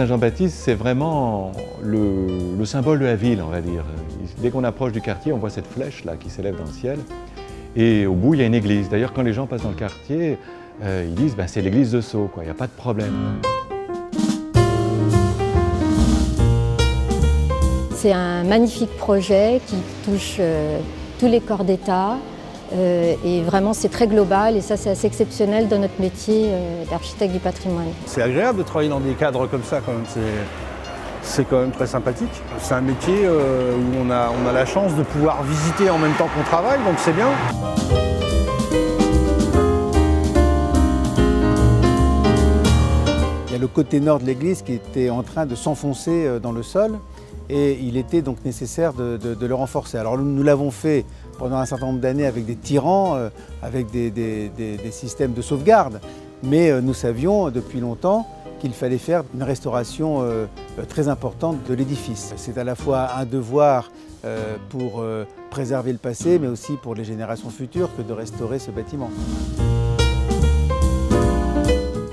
Saint-Jean-Baptiste, c'est vraiment le symbole de la ville, on va dire. Dès qu'on approche du quartier, on voit cette flèche là qui s'élève dans le ciel. Et au bout, il y a une église. D'ailleurs, quand les gens passent dans le quartier, ils disent c'est l'église de Sceaux, il n'y a pas de problème. C'est un magnifique projet qui touche tous les corps d'État. Et vraiment, c'est très global et ça, c'est assez exceptionnel dans notre métier d'architecte du patrimoine. C'est agréable de travailler dans des cadres comme ça, quand même. C'est quand même très sympathique. C'est un métier où on a la chance de pouvoir visiter en même temps qu'on travaille, donc c'est bien. Il y a le côté nord de l'église qui était en train de s'enfoncer dans le sol et il était donc nécessaire de le renforcer. Alors nous l'avons fait pendant un certain nombre d'années avec des tirants, avec des systèmes de sauvegarde, mais nous savions depuis longtemps qu'il fallait faire une restauration très importante de l'édifice. C'est à la fois un devoir pour préserver le passé, mais aussi pour les générations futures que de restaurer ce bâtiment.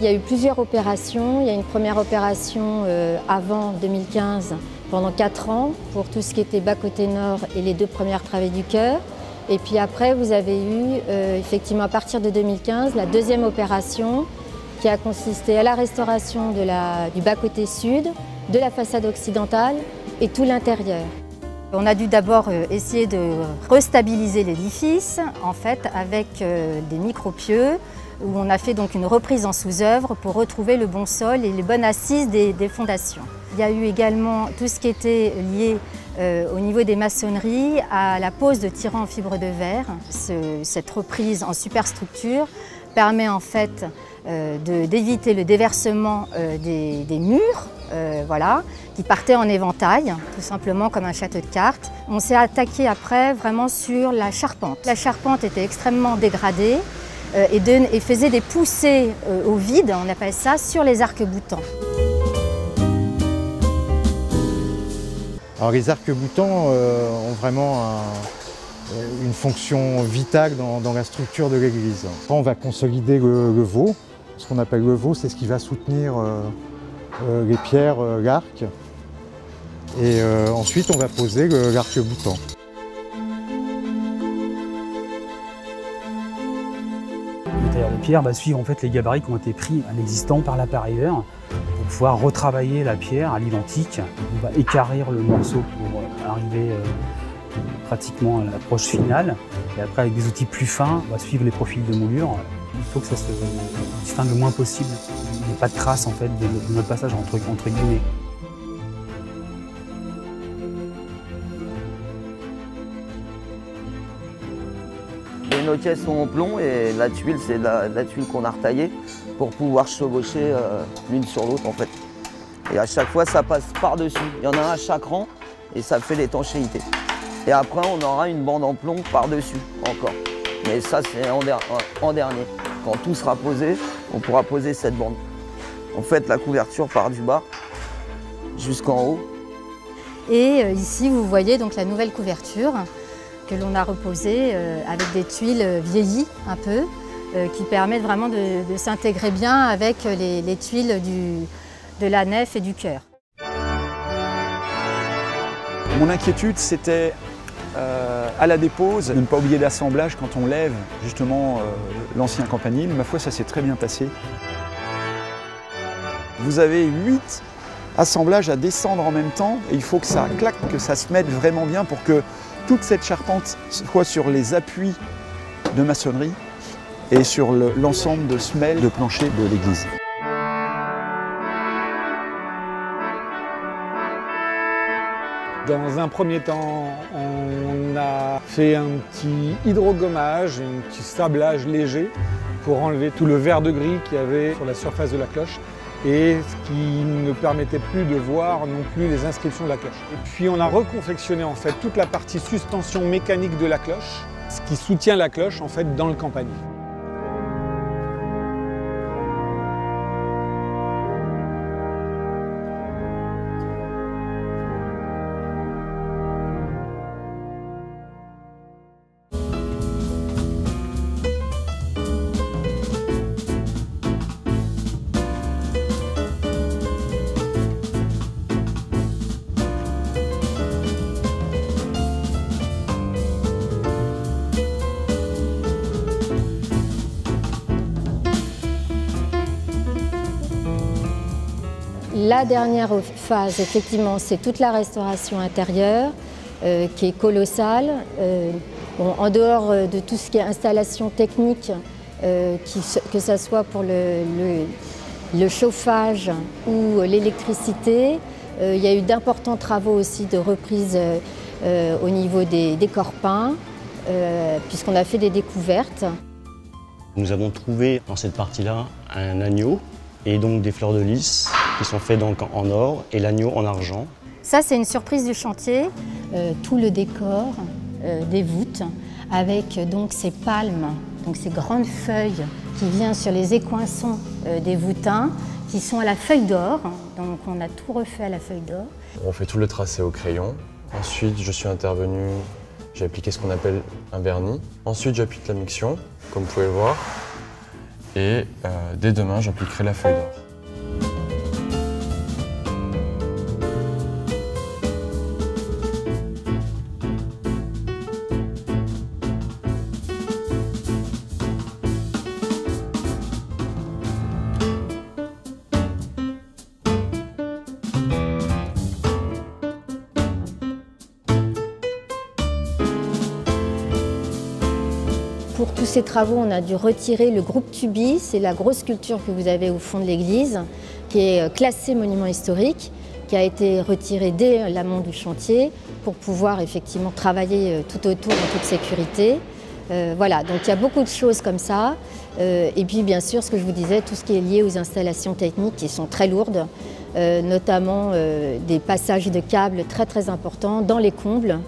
Il y a eu plusieurs opérations. Il y a une première opération avant 2015, pendant 4 ans, pour tout ce qui était bas-côté nord et les 2 premières travées du chœur. Et puis après, vous avez eu, effectivement, à partir de 2015, la deuxième opération qui a consisté à la restauration du bas-côté sud, de la façade occidentale et tout l'intérieur. On a dû d'abord essayer de restabiliser l'édifice, en fait, avec des micro-pieux, où on a fait donc une reprise en sous-œuvre pour retrouver le bon sol et les bonnes assises des fondations. Il y a eu également tout ce qui était lié au niveau des maçonneries à la pose de tirants en fibre de verre. Cette reprise en superstructure permet en fait d'éviter le déversement des murs, voilà, qui partaient en éventail, tout simplement comme un château de cartes. On s'est attaqué après vraiment sur la charpente. La charpente était extrêmement dégradée et faisait des poussées au vide, on appelle ça, sur les arcs-boutants. Alors les arcs-boutants ont vraiment une fonction vitale dans la structure de l'église. On va consolider le veau. Ce qu'on appelle le veau, c'est ce qui va soutenir les pierres, l'arc. Et ensuite, on va poser l'arc-boutant. Le tailleur de pierre va suivre en fait les gabarits qui ont été pris à l'existant par l'appareilleur pour pouvoir retravailler la pierre à l'identique. On va équarrir le morceau pour arriver pratiquement à l'approche finale. Et après, avec des outils plus fins, on va suivre les profils de moulure. Il faut que ça se distingue le moins possible. Il n'y ait pas de trace en fait de notre passage entre guillemets. Nos caisses sont en plomb et la tuile, c'est la tuile qu'on a retaillée pour pouvoir chevaucher l'une sur l'autre en fait. Et à chaque fois, ça passe par-dessus. Il y en a un à chaque rang et ça fait l'étanchéité. Et après, on aura une bande en plomb par-dessus encore. Mais ça, c'est en dernier. Quand tout sera posé, on pourra poser cette bande. En fait, la couverture part du bas jusqu'en haut. Et ici, vous voyez donc la nouvelle couverture que l'on a reposée avec des tuiles vieillies un peu, qui permettent vraiment de s'intégrer bien avec les tuiles de la nef et du chœur. Mon inquiétude, c'était à la dépose, de ne pas oublier l'assemblage quand on lève justement l'ancien campanile. Ma foi, ça s'est très bien passé. Vous avez 8 assemblages à descendre en même temps et il faut que ça claque, que ça se mette vraiment bien pour que toute cette charpente soit sur les appuis de maçonnerie et sur l'ensemble de semelles de plancher de l'église. Dans un premier temps, on a fait un petit hydrogommage, un petit sablage léger pour enlever tout le verre de gris qu'il y avait sur la surface de la cloche et ce qui ne permettait plus de voir non plus les inscriptions de la cloche. Et puis on a reconfectionné en fait toute la partie suspension mécanique de la cloche, ce qui soutient la cloche en fait dans le campanile. la dernière phase, effectivement, c'est toute la restauration intérieure qui est colossale. Bon, en dehors de tout ce qui est installation technique, que ce soit pour le chauffage ou l'électricité, il y a eu d'importants travaux aussi de reprise au niveau des corps peints, puisqu'on a fait des découvertes. Nous avons trouvé dans cette partie-là un agneau et donc des fleurs de lys qui sont faites donc en or et l'agneau en argent. Ça, c'est une surprise du chantier. Tout le décor des voûtes avec donc ces palmes, donc ces grandes feuilles qui viennent sur les écoinçons des voûtins qui sont à la feuille d'or. Donc on a tout refait à la feuille d'or. On fait tout le tracé au crayon. Ensuite, je suis intervenu, j'ai appliqué ce qu'on appelle un vernis. Ensuite, j'applique la miction, comme vous pouvez le voir. Et dès demain, j'appliquerai la feuille d'or. Pour tous ces travaux, on a dû retirer le groupe Tubi, c'est la grosse sculpture que vous avez au fond de l'église, qui est classée monument historique, qui a été retirée dès l'amont du chantier pour pouvoir effectivement travailler tout autour en toute sécurité. Voilà, donc il y a beaucoup de choses comme ça. Et puis bien sûr, ce que je vous disais, tout ce qui est lié aux installations techniques qui sont très lourdes, notamment des passages de câbles très importants dans les combles.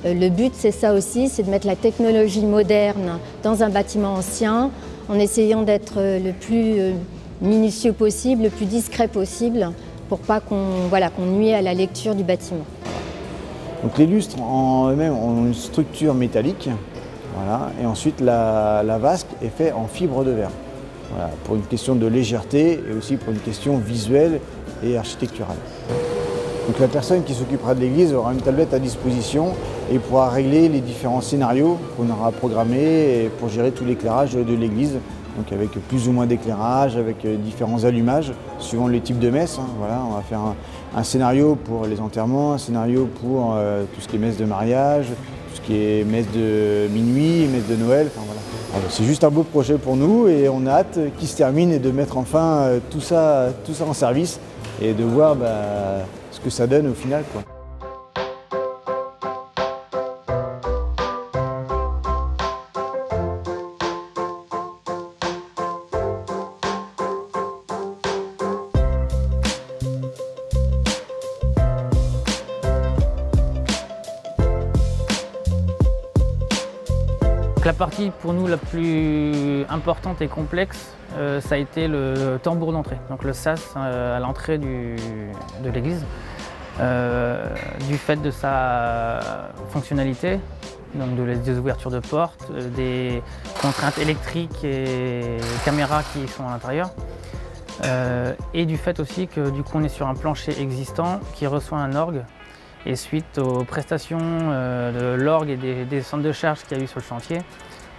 Le but, c'est ça aussi, c'est de mettre la technologie moderne dans un bâtiment ancien en essayant d'être le plus minutieux possible, le plus discret possible pour pas qu'on nuise à la lecture du bâtiment. Donc les lustres en eux-mêmes ont une structure métallique, voilà, et ensuite la vasque est faite en fibre de verre, voilà, pour une question de légèreté et aussi pour une question visuelle et architecturale. Donc la personne qui s'occupera de l'église aura une tablette à disposition et pourra régler les différents scénarios qu'on aura programmés pour gérer tout l'éclairage de l'église. Donc avec plus ou moins d'éclairage, avec différents allumages, suivant le type de messe. Hein, voilà, on va faire un scénario pour les enterrements, un scénario pour tout ce qui est messe de mariage, tout ce qui est messe de minuit, messe de Noël. Enfin, voilà. C'est juste un beau projet pour nous et on a hâte qu'il se termine et de mettre enfin tout ça en service et de voir ce que ça donne au final, quoi. La partie pour nous la plus importante et complexe, ça a été le tambour d'entrée, donc le sas à l'entrée de l'église. Du fait de sa fonctionnalité, donc des ouvertures de portes, des contraintes électriques et caméras qui sont à l'intérieur, et du fait aussi que du coup on est sur un plancher existant qui reçoit un orgue. Et suite aux prestations de l'orgue et des centres de charge qu'il y a eu sur le chantier,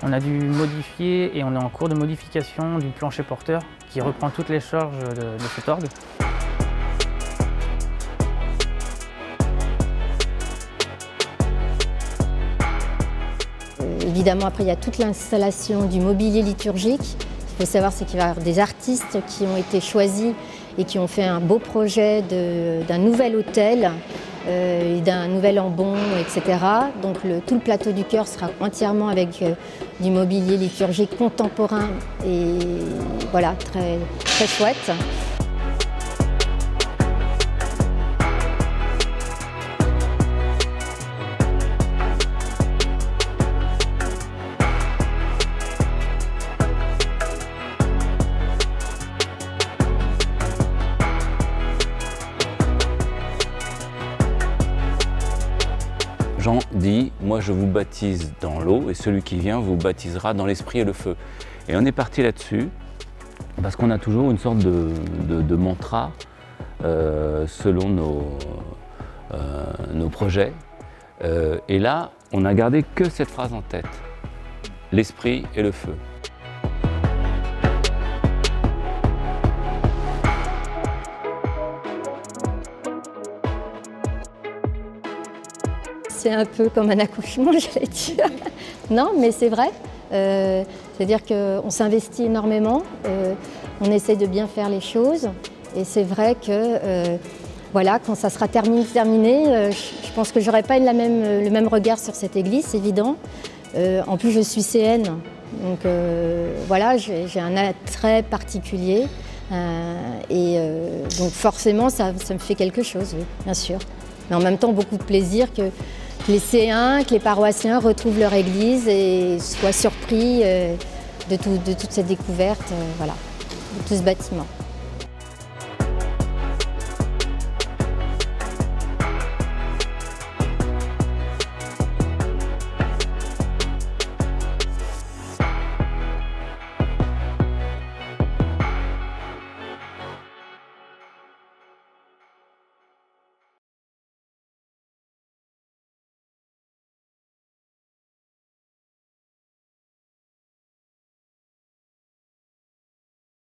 on a dû modifier et on est en cours de modification du plancher porteur qui reprend toutes les charges de cet orgue. Évidemment, après, il y a toute l'installation du mobilier liturgique. Ce qu'il faut savoir, c'est qu'il va y avoir des artistes qui ont été choisis et qui ont fait un beau projet d'un nouvel autel et d'un nouvel ambon, etc. Donc tout le plateau du chœur sera entièrement avec du mobilier liturgique contemporain et voilà, très chouette. Jean dit « Moi je vous baptise dans l'eau et celui qui vient vous baptisera dans l'esprit et le feu ». Et on est parti là-dessus parce qu'on a toujours une sorte de mantra selon nos projets. Et là, on n'a gardé que cette phrase en tête, l'esprit et le feu. c'est un peu comme un accouchement, j'allais dire. Non, mais c'est vrai. C'est-à-dire qu'on s'investit énormément, on essaie de bien faire les choses. Et c'est vrai que voilà, quand ça sera terminé, je pense que je n'aurai pas le même regard sur cette église, c'est évident. En plus, je suis CN, donc voilà, j'ai un attrait particulier. Donc forcément, ça me fait quelque chose, oui, bien sûr. Mais en même temps, beaucoup de plaisir que les C1, que les paroissiens retrouvent leur église et soient surpris de toute cette découverte, voilà, de tout ce bâtiment.